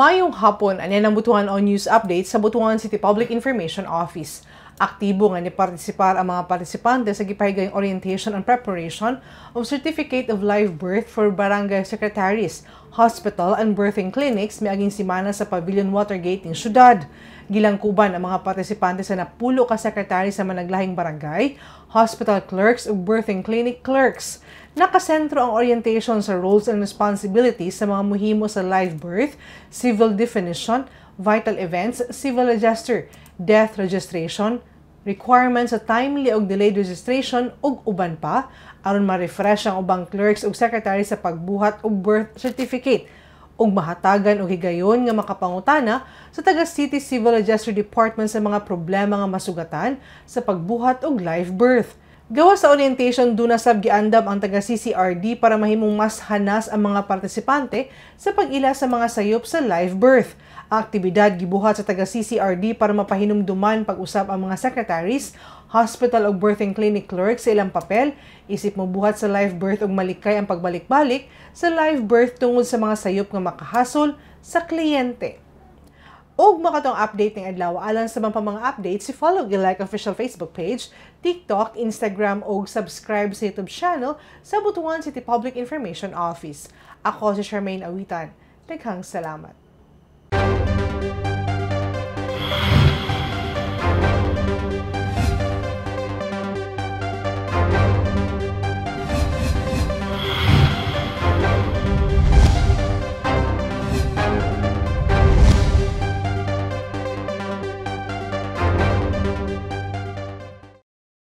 Mayong hapon, ayan ang Butuan on News Update sa Butuan City Public Information Office. Aktibo nga ni partisipar ang mga partisipante sa gipahigayong orientation and preparation of Certificate of Live Birth for Barangay Secretaries, Hospital and Birthing Clinics miaging simana sa Pavilion Watergate ng syudad. Gilangkuban ang mga partisipante sa napulo ka sekretary sa managlahing barangay, hospital clerks ug birthing clinic clerks. Nakasentro ang orientation sa roles and responsibilities sa mga muhimo sa live birth, civil definition, vital events, civil register, death registration, requirements sa timely ug delayed registration ug uban pa aron ma-refresh ang ubang clerks ug secretary sa pagbuhat og birth certificate ug mahatagan og higayon nga makapangutana sa taga City Civil Register Department sa mga problema nga masugatan sa pagbuhat og live birth. Gawa sa orientation, duna sab giandam ang taga CCRD para mahimong mas hanas ang mga partisipante sa pag-ila sa mga sayop sa live birth. Ang aktibidad gibuhat sa taga CCRD para mapahinumduman pag-usap ang mga secretaries, hospital o birthing clinic clerks sa ilang papel, isip mobuhat sa live birth ug malikay ang pagbalik-balik sa live birth tungod sa mga sayop nga makahasol sa kliyente. Og makatong update ng adlaw alang sa mga updates, follow like official Facebook page, TikTok, Instagram o subscribe sa YouTube channel sa Butuan City Public Information Office. Ako si Charmaine Awitan. Daghang salamat.